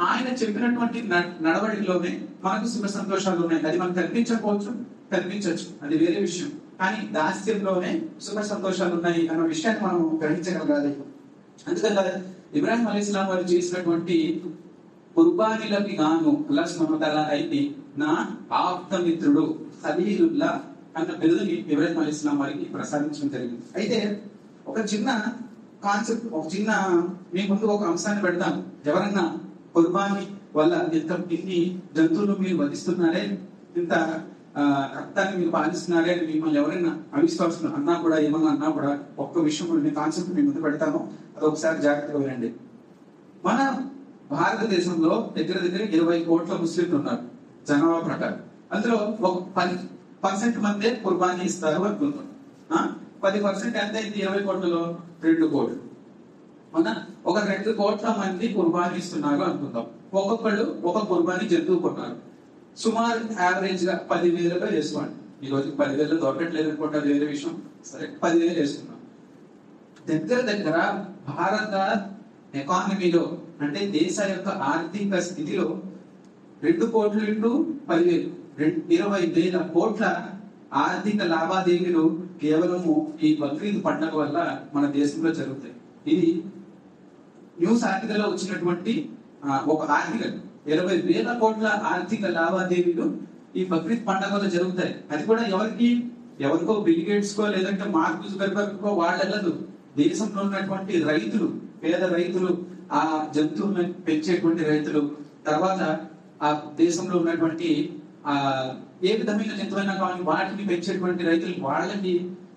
ఆయన చెప్పినటువంటి నడవడిలోనే మనకు సుఖ సంతోషాలు ఉన్నాయి. అది మనకు కనిపించవచ్చు, అది వేరే విషయం, కానీ దాస్యంలోనే సుఖ సంతోషాలు ఉన్నాయి అన్న విషయాన్ని మనం గ్రహించగలగాలి. అందుకని ఇబ్రాహిం అలైహిస్సలాం వారు చేసినటువంటి కుర్బానీలకి గాను అల్లాహ్ సుబ్హానహు వ తఆలా అయితే నా ఆప్త మిత్రుడు ఖలీలుల్లా అన్న బిరుదుని ఇబ్రాహిం అలైహిస్సలాం వారికి ప్రసాదించడం జరిగింది. అయితే ఒక చిన్న కాన్సెప్ట్, మీ ముందు ఒక అంశాన్ని పెడతాను. ఎవరన్నా కుర్బానీ వల్ల ఇన్ని జంతువులు మీరు వధిస్తున్నారే, ఇంత రక్తాన్ని మీరు పాలిస్తున్నారే అని మిమ్మల్ని ఎవరైనా అవిశ్వాసం ఏమన్నా అన్నా కూడా ఒక్క విషయం కాన్సెప్ట్ మీ ముందు పెడతాను, అది ఒకసారి జాగ్రత్తగా వినండి. మన భారతదేశంలో దగ్గర 20 కోట్ల ముస్లింలు ఉన్నారు జనాభా ప్రకారం. అందులో ఒక 10% మందే కుర్బానీ ఇస్తారు అనుకుంటాం. 10% ఎంత అయింది? 20 కోట్లలో 2 కోట్లు. అవునా? ఒక 2 కోట్ల మంది కుర్బానీ ఇస్తున్నారు అనుకుందాం. ఒక్కొక్కళ్ళు ఒక కుర్బానీ జంతువు కొన్నారు. సుమారు యావరేజ్ గా 10,000గా వేసుకోండి. ఈ రోజు 10,000 దొరకట్లేదు అనుకుంటే అది వేరే విషయం. సరే, 10,000 వేసుకున్నాం. దగ్గర భారత ఎకానమీలో, అంటే దేశ యొక్క ఆర్థిక స్థితిలో 2 కోట్లు ఇంటూ 10,000 20,000 కోట్ల ఆర్థిక లావాదేవీలు కేవలము ఈ బక్రీద్ పండుగ వల్ల మన దేశంలో జరుగుతాయి. ఇది న్యూస్ ఆర్టికల్ లో వచ్చినటువంటి ఒక ఆర్టికల్. 20,000 కోట్ల ఆర్థిక లావాదేవీలు ఈ బక్రీద్ పండుగ వల్ల జరుగుతాయి. అది కూడా ఎవరికో బిల్ గేట్స్ కో లేదంటే మార్క్ జుకర్బర్గ్ కో వాళ్ళెళ్ళదు. దేశంలో ఉన్నటువంటి రైతులు, పేద రైతులు, ఆ జంతువులను పెంచేటువంటి రైతులు, తర్వాత ఆ దేశంలో ఉన్నటువంటి ఏ విధమైన జంతువులైనా కానీ వాటిని పెంచేటువంటి రైతులు, వాళ్ళకి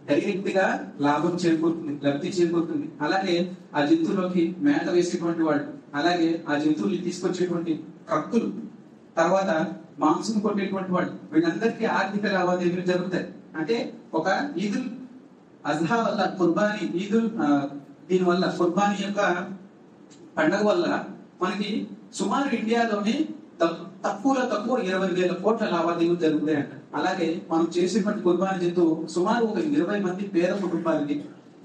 డైరెక్ట్ గా లబ్ధి చేకూరుతుంది. అలాగే ఆ జంతువులోకి మేత వేసేటువంటి వాళ్ళు, అలాగే ఆ జంతువుల్ని తీసుకొచ్చేటువంటి ట్రక్కులు, తర్వాత మాంసం కొట్టేటువంటి వాళ్ళు, వీళ్ళందరికీ ఆర్థిక లావాదేవీలు జరుగుతాయి. అంటే ఒక ఈదుల్ అజ్హా వల్ల కుర్బానీ దీనివల్ల కుర్బానీ యొక్క పండుగ వల్ల మనకి సుమారు ఇండియాలోనే తక్కువ 20,000 కోట్ల లావాదేవీలు జరుగుతాయంట. అలాగే మనం చేసేటువంటి కుర్బానీ జంతువు సుమారు ఒక 20 మంది పేద కుటుంబాలకి,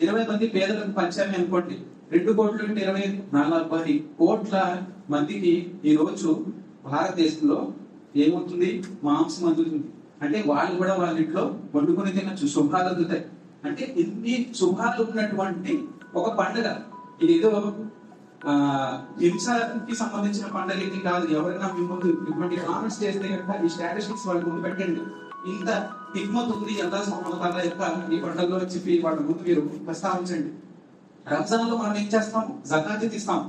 20 మంది పేదలకు పంచామి అనుకోండి. 2 కోట్లు అంటే 20, 40 కోట్ల మందికి ఈ రోజు భారతదేశంలో ఏమవుతుంది? మాంసం అందుతుంది. అంటే వాళ్ళు కూడా వాళ్ళ ఇంట్లో వండుకొని తినచ్చు, శుభ్రాలు అందుతాయి. అంటే ఇన్ని శుభాలు ఉన్నటువంటి ఒక పండుగ. ఇదేదో హింసకి సంబంధించిన పండుగకి కాదు. ఎవరైనా మీ ముందు ఇటువంటి కామెంట్స్ చేస్తే కనుక ఈ స్టాటిస్టిక్స్ వాళ్ళ ముందు పెట్టండి. ఇంత హిక్మత్ ఉంది అల్లాహ్ సుబ్హానహు వ తఆలా యొక్క ఈ పండుగలో చెప్పి వాళ్ళ ముందు మీరు ప్రస్తావించండి. రంజాన్ లో మనం ఏం చేస్తాం? జకాత్ ఇస్తాం.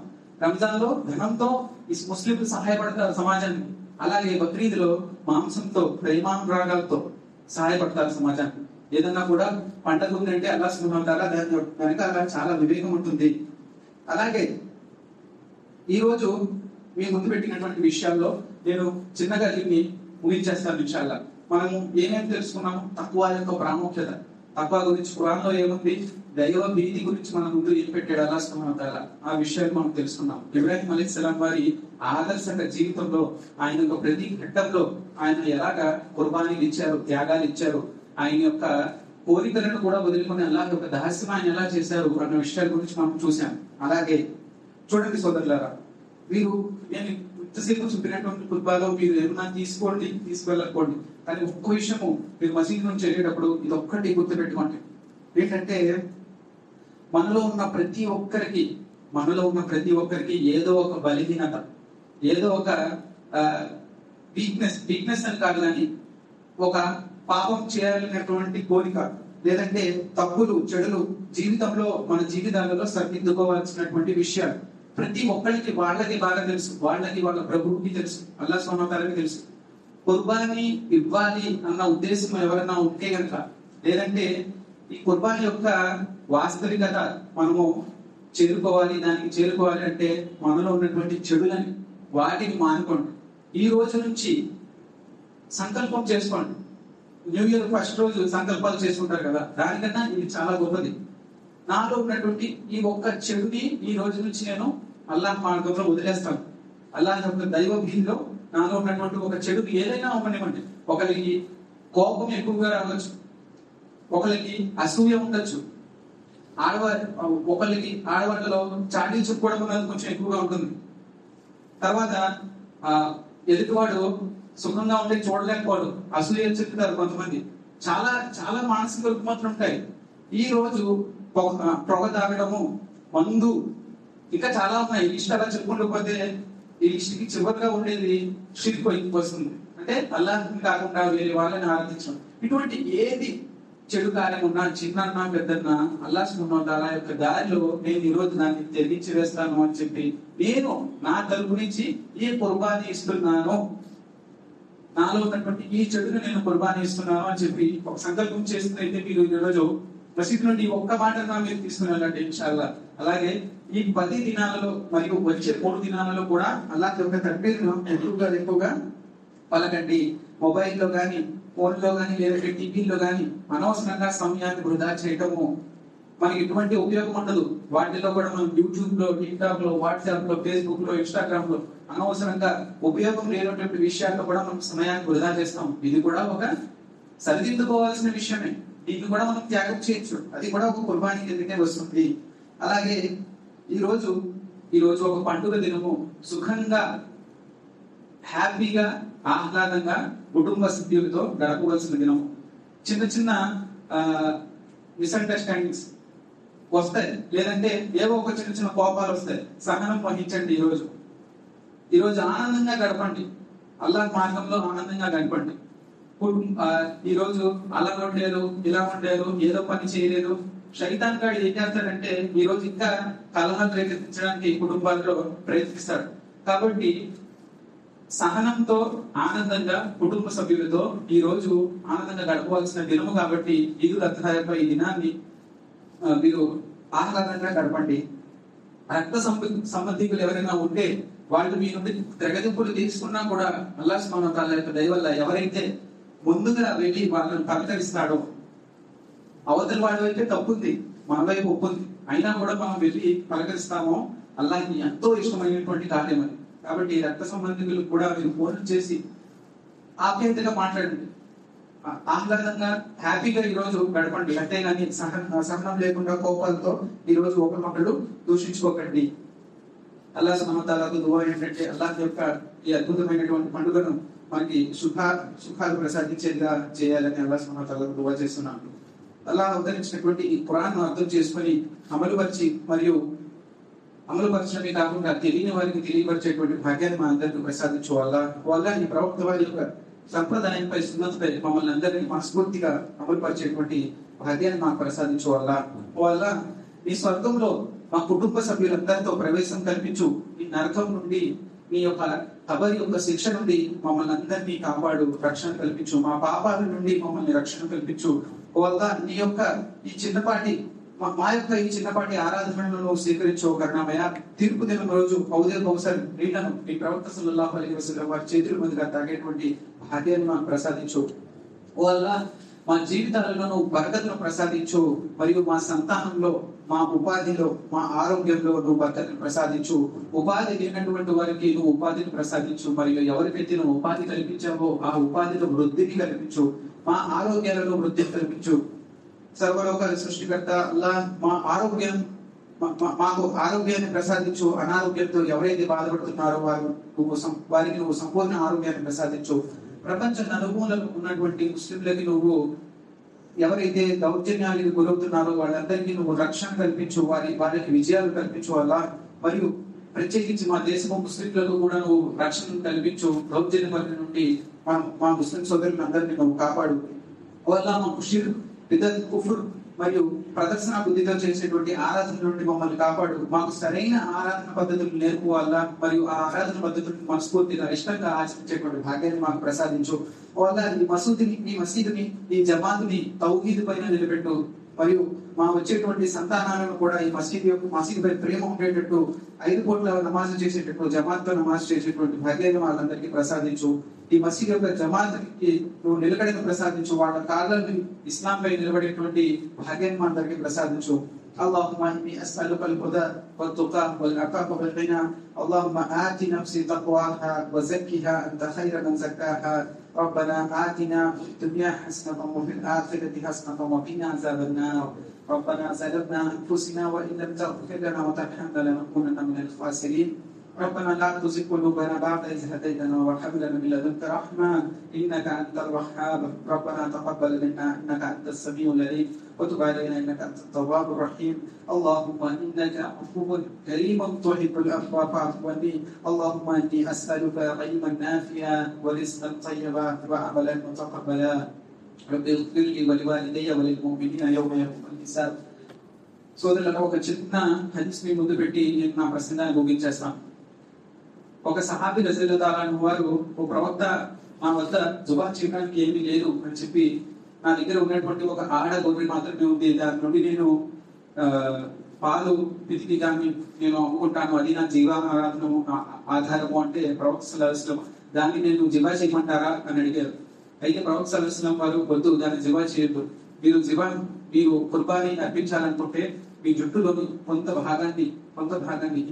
రంజాన్ లో ధనంతో ఈ ముస్లింలు సహాయపడతారు సమాజానికి. అలాగే బక్రీద్ లో మాంసంతో, ప్రేమానురాగాలతో సహాయపడతారు సమాజానికి. ఏదన్నా కూడా పండుగ ఉందంటే అల్లాహ్ సుబ్హానహు వ తఆలా దాని వెనకాల చాలా వివేకం ఉంటుంది. అలాగే ఈ రోజు మీ ముందు పెట్టినటువంటి విషయాల్లో నేను చిన్నగా దీన్ని ముగించేస్తాను ఇన్షాల్లా. మనము ఏమేమి తెలుసుకున్నాము? తక్వా యొక్క ప్రాముఖ్యత, తక్వా గురించి ఖురాన్లో ఏముంది, దైవ భీతి గురించి మన ముందు ఏం పెట్టాడు అల్లాహ్ సుబ్హానహు వ తఆలా, ఆ విషయాలు మనం తెలుసుకున్నాం. ఇబ్రాహిం అలైహిస్సలాం వారి ఆదర్శక జీవితంలో, ఆయన యొక్క ప్రతి ఘట్టంలో ఆయన ఎలాగా కుర్బానీలు ఇచ్చారు, త్యాగాలు ఇచ్చారు, ఆయన యొక్క కోరికలను కూడా వదులుకొని అల్లాహ్ యొక్క దాస్యం ఆయన ఎలా చేశారు అన్న విషయాల గురించి మనం చూసాం. అలాగే చూడండి సోదరులారా, నేను ఇంతసేపు చెప్పినటువంటి ఖుత్బాలో మీరు ఏమన్నా తీసుకోండి, తీసుకువెళ్ళకపోండి, కానీ ఒక్క విషయము మీరు మసీద్ నుంచి వెళ్ళేటప్పుడు ఇది ఒక్కటి గుర్తుపెట్టుకోండి. ఏంటంటే మనలో ఉన్న ప్రతి ఒక్కరికి ఏదో ఒక బలహీనత, ఏదో ఒక వీక్నెస్ అని కాదు, కానీ ఒక పాపం చేయాలనేటువంటి కోరిక, లేదంటే తప్పులు చెడులు జీవితంలో మన జీవితాలలో సరిదిద్దుకోవాల్సినటువంటి విషయాలు ప్రతి ఒక్కరికి వాళ్ళకి బాగా తెలుసు, వాళ్ళకి వాళ్ళ ప్రభువుకి తెలుసు, అల్లాహ్ సుబ్హానహు వ తఆలాకి తెలుసు. కుర్బానీ ఇవ్వాలి అన్న ఉద్దేశం ఎవరైనా ఉంటే కనుక, లేదంటే ఈ కుర్బానీ యొక్క వాస్తవికత మనము దానికి చేరుకోవాలి అంటే మనలో ఉన్నటువంటి చెడులని వాటిని మానుకోండి. ఈ రోజు నుంచి సంకల్పం చేసుకోండి. న్యూ ఇయర్ ఫస్ట్ రోజు సంకల్పాలు చేసుకుంటారు కదా, దానికన్నా ఇది చాలా గొప్పది. నాలో ఉన్నటువంటి ఈ ఒక్క చెడుని ఈ రోజు నుంచి నేను అల్లాహ్ మార్గంలో వదిలేస్తాను. అల్లాహ్ యొక్క దైవ భీతిలో నాలో ఉన్నటువంటి ఒక చెడు ఏదైనా ఉండనివ్వండి. ఒకరికి కోపం ఎక్కువగా రావచ్చు, ఒకరికి అసూయ ఉండొచ్చు, ఒకరికి ఆడవాళ్ళలో చాడీలు చెప్పుకోవడం అనేది కొంచెం ఎక్కువగా ఉంటుంది. తర్వాత ఎదుటివాడు సుఖంగా ఉంటే చూడలేకపోవడం, అసూయ చెప్తారు కొంతమంది. చాలా చాలా మానసిక రుగ్మతలు ఉంటాయి. ఈ రోజు పొగ తాగడము, మందు, ఇంకా చాలా ఉన్నాయి. ఇష్టాలా చెప్పుకుంటూ పోతే ఈ లిస్టుకి చివరిగా ఉండేది షిర్క్ వస్తుంది. అంటే అల్లాహ్ కాకుండా వేరే వాళ్ళని ఆరాధించడం. ఇటువంటి ఏది చెడు కార్యం ఉన్నా, చిన్న పెద్దన్నా, అల్లాహ్ సుబ్హానహు వ తఆలా యొక్క దారిలో నేను ఈ రోజు దాన్ని తెగించి వేస్తాను అని చెప్పి నేను నా తరపు నుంచి ఈ కుర్బానీ ఇస్తున్నాను, నాలో ఉన్నటువంటి ఈ చెడును నేను కుర్బానీ ఇస్తున్నాను అని చెప్పి ఒక సంకల్పం చేస్తున్నైతే మీరు ఈరోజు మసీద్ నుండి ఒక్క మాట మీరు తీసుకున్నారంటే ఇన్షాల్లా. అలాగే ఈ 10 దినాలలో మరియు వచ్చే 3 దినాలలో కూడా అల్లాహ్ యొక్క తక్బీర్ను ఎక్కువగా పలకండి. మొబైల్లో కానీ, ఫోన్లో కానీ, లేదంటే టీవీలో కానీ అనవసరంగా సమయాన్ని వృధా చేయటము మనకి ఎటువంటి ఉపయోగం ఉండదు. వాటిలో కూడా మనం యూట్యూబ్ లో, టిక్టాక్ లో, వాట్సాప్ లో, ఫేస్బుక్ లో, ఇన్స్టాగ్రామ్ లో అనవసరంగా ఉపయోగం లేనటువంటి విషయాల్లో కూడా మనం సమయాన్ని వృధా చేస్తాం. ఇది కూడా ఒక సరిదిద్దుకోవాల్సిన విషయమే. దీన్ని కూడా మనం త్యాగం చేయొచ్చు. అది కూడా ఒక కుర్బానీ కిందకే వస్తుంది. అలాగే ఈ రోజు ఒక పండుగ దినము, సుఖంగా, హ్యాపీగా, ఆహ్లాదంగా కుటుంబ సభ్యులతో గడపవలసిన దినము. చిన్న మిస్అండర్స్టాండింగ్స్ వస్తాయి, లేదంటే ఏవో ఒక చిన్న కోపాలు వస్తాయి. సహనం వహించండి. ఈ రోజు ఆనందంగా గడపండి. అల్లాహ్ మార్గంలో ఆనందంగా గడపండి. ఈ రోజు అలా ఉండేరు, ఇలా ఉండేరు, ఏదో పని చేయలేదు. శైతాన్ గాడు ఏం చేస్తాడంటే ఈ రోజు ఇంకా కలహాలు రేకెత్తించడానికి కుటుంబాల్లో ప్రయత్నిస్తాడు. కాబట్టి సహనంతో, ఆనందంగా కుటుంబ సభ్యులతో ఈ రోజు ఆనందంగా గడపవలసిన దినము. కాబట్టి ఈదుల్ అద్హా యొక్క ఈ దినాన్ని మీరు ఆహ్లాదంగా గడపండి. రక్త సంబంధికులు ఎవరైనా ఉంటే వాళ్ళు మీ నుండి తెగదింపులు తీసుకున్నా కూడా అల్లాహ్ సుబ్హానహు వ తఆలా యొక్క దయ వల్ల ఎవరైతే ముందుగా వెళ్ళి వాళ్ళని పలకరిస్తాడో, అవతల వాడి వైపే తప్పుంది, మన వైపు ఒప్పుంది, అయినా కూడా మనం వెళ్ళి పలకరిస్తామో అల్లాహ్కి ఎంతో ఇష్టమైనటువంటి కార్యం అది. కాబట్టి రక్త సంబంధికులకు కూడా మీరు ఫోన్ చేసి ఆప్యాయతగా మాట్లాడండి. ఆహ్లాదంగా, హ్యాపీగా ఈ రోజు గడపండి. అంతేగాని సహనం లేకుండా కోపాలతో ఈ రోజు ఒకరినొకళ్ళు దూషించుకోకండి. అల్లాహ్ సుబ్హానహు వ తఆలాకు దుఆ ఏంటంటే అల్లాహ్ యొక్క ఈ అద్భుతమైనటువంటి పండుగను మనకి సుఖాలు ప్రసాదించేదిగా చేయాలని అల్లాహ్ సుబ్హానహు వ తఆలాకు దుఆ చేస్తున్నాను. అల్లాహ్ అవతరించినటువంటి ఈ ఖురాన్ అర్థం చేసుకొని అమలుపరచడమే కాకుండా తెలియని వారికి తెలియపరిచేటువంటి భాగ్యాన్ని మా అందరికీ ప్రసాదించు. వల్ల ఈ ప్రవక్త వారి యొక్క సంప్రదాయంపై, సున్నతపై మమ్మల్ని అందరినీ మనస్ఫూర్తిగా అమలుపరిచేటువంటి భాగ్యాన్ని మాకు ప్రసాదించు. వల్ల ఈ స్వర్గంలో మా కుటుంబ సభ్యులందరితో ప్రవేశం కల్పించు. ఈ నరకం నుండి, మీ యొక్క కబరి యొక్క శిక్ష నుండి మమ్మల్ని అందరినీ కాపాడు, రక్షణ కల్పించు. మా పాపాల నుండి మమ్మల్ని రక్షణ కల్పించు. వల్ల నీ యొక్క ఈ చిన్నపాటి ఈ చిన్నపాటి ఆరాధనలను స్వీకరించు కరుణామయ. తీర్పు దినం రోజు ఔదే కౌసర్ నీళ్లను ఈ ప్రవక్త సల్లల్లాహు అలైహి వసల్లం వారి చేతుల మీదుగా తాగేటువంటి భాగ్యాన్ని మాకు ప్రసాదించు. వల్ల మా జీవితాలలో నువ్వు బరకతును ప్రసాదించు. మరియు మా సంతానంలో, మా ఉపాధిలో, మా ఆరోగ్యంలో నువ్వు బరకతును ప్రసాదించు. ఉపాధి లేనటువంటి వారికి నువ్వు ఉపాధిని ప్రసాదించు. మరియు ఎవరికైతే నువ్వు ఉపాధి కల్పించావో ఆ ఉపాధిలో వృద్ధిని కల్పించు. మా ఆరోగ్యాలలో వృద్ధిని కల్పించు. సర్వలోకాల సృష్టికర్త అల్లాహ్, మా మాకు ఆరోగ్యాన్ని ప్రసాదించు, అనారోగ్యంతో ఎవరైతే బాధపడుతున్నారో వారికి నువ్వు సంపూర్ణ ఆరోగ్యాన్ని ప్రసాదించు. ప్రపంచ నలుమూలలో ఉన్నటువంటి ముస్లింలకి నువ్వు ఎవరైతే దౌర్జన్యాలకు గురవుతున్నారో వాళ్ళందరికీ నువ్వు రక్షణ కల్పించు, వారికి విజయాలు కల్పించు అల్లా. మరియు ప్రత్యేకించి మా దేశపు ముస్లింలకు కూడా నువ్వు రక్షణ కల్పించు, దౌర్జన్య వారి నుండి మా ముస్లిం సోదరులందరినీ నువ్వు కాపాడు. వల్ల మా షిర్క్, బిదత్, కుఫ్ర్ మరియు ప్రదర్శన బుద్ధితో చేసేటువంటి ఆరాధన నుండి మమ్మల్ని కాపాడు. మాకు సరైన ఆరాధన పద్ధతులు నేర్పువాలా మరియు ఆ ఆరాధన పద్ధతులను మనస్ఫూర్తిగా ఇష్టంగా ఆచరించేటువంటి భాగ్యాన్ని మాకు ప్రసాదించు. వల్ల ఈ మసీదుని ఈ జమాతుని తౌహీద్ పైన నిలబెట్టు. మరియు మా వచ్చేటువంటి సంతానాలను కూడా ఈ మసీద్ పై ప్రేమ ఉండేటట్టు 5 పూట్ల నమాజ్ చేసేటట్టు జమాత్ తో నమాజ్ చేసేటువంటి భాగ్యాన్ని వాళ్ళందరికీ ప్రసాదించు. ఈ మసీద్ యొక్క జమాత్కి నువ్వు నిలకడను ప్రసాదించు. వాళ్ళ కాళ్ళని ఇస్లాం పై నిలబడేటువంటి భాగ్యాన్ని మా అందరికీ ప్రసాదించు. اللهم إني أسألك الهدى والتقى والعفاف والغنى. اللهم آت نفسي تقواها وزكها أنت خير من زكاها. ربنا آتنا في الدنيا حسنة وفي الآخرة حسنة وقنا عذاب النار. ربنا ظلمنا أنفسنا وإن لم تغفر لنا وترحمنا لنكونن من الخاسرين. ربنا لا تزغ قلوبنا بعد إذ هديتنا وهب لنا من لدنك رحمة إنك أنت الوهاب. ربنا تقبل منا إنك أنت السميع العليم وتب علينا إنك أنت التواب الرحيم. اللهم إنك عفو كريم تحب العفو فاعف عني. اللهم إني أسألك علما نافعا ورزقا طيبا وعملا متقبلا. رب اغفر لي ولوالدي وللمؤمنين يوم يقوم الحساب. సోదరులను ఒక చిన్న హదీస్ మీ ముందు పెట్టి నేను నా ప్రసంగాన్ని ముగించేస్తాను. ఒక సహాబీ రజల్లాహు అన్హు వారు, ఓ ప్రవక్త, మా వద్ద జుబా చేయడానికి ఏమీ లేదు అని చెప్పి నా దగ్గర ఉన్నటువంటి ఒక ఆడ గొర్రె మాత్రమే ఉంది, దాని నుండి నేను పాలు పితికి కానీ నేను అమ్ముకుంటాను, అది నా జీవనాధారము ఆధారము అంటే ప్రవక్త సల్లల్లాహు అలైహి వసల్లం దాన్ని నేను జిబా చేయమంటారా అని అడిగారు. అయితే ప్రవక్త సల్లల్లాహు అలైహి వసల్లం వారు, వద్దు, దాన్ని జిబా చేయొద్దు. మీరు కుర్బానీ అర్పించాలనుకుంటే మీ జుట్టులోని కొంత భాగాన్ని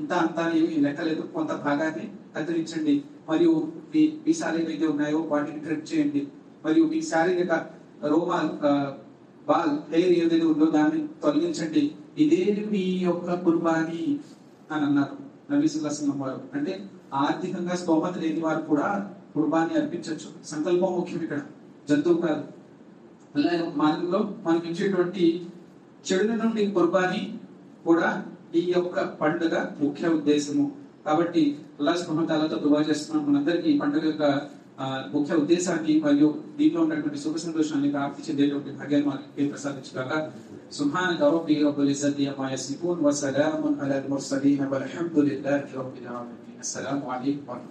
ఇంత అంతా ఏమి లెక్కలేదు, కొంత భాగాన్ని కత్తిరించండి. మరియు మీ శారీరక ఏదైతే ఉన్నాయో వాటిని ట్రిమ్ చేయండి. మరియు మీ శారీరక హెయిర్ ఏదైతే ఉందో దాన్ని తొలగించండి. ఇదే మీ యొక్క కుర్బానీ అని అన్నారు నబీ సల్లల్లాహు అలైహి వసల్లం వారు. అంటే ఆర్థికంగా స్తోమత లేని వారు కూడా కుర్బానీ అర్పించవచ్చు. సంకల్పం ముఖ్యం ఇక్కడ, జంతువు కాదు. అలాగే మార్గంలో మనకి ఇచ్చేటువంటి చెడుల నుండి కుర్బానీ కూడా ఈ యొక్క పండుగ ముఖ్య ఉద్దేశము. కాబట్టి అల్లాహ్ సుబ్హానహు వ తఆలాతో దుఆ చేస్తున్నాం, మనందరికీ ఈ పండుగ యొక్క ముఖ్య ఉద్దేశాన్ని మరియు దీనిలో ఉన్నటువంటి సుఖ సంతోషాన్ని ప్రాప్తి చెందేటువంటి భాగ్యాన్ని మనకి ప్రసాదించుగాక. సుబ్హానక రబ్బిల్ ఇజ్జతి అమ్మా యసిఫూన్ వ సలామున్ అలల్ ముర్సలీన్ వల్హమ్దులిల్లాహి రబ్బిల్ ఆలమీన్. అస్సలాము అలైకుం.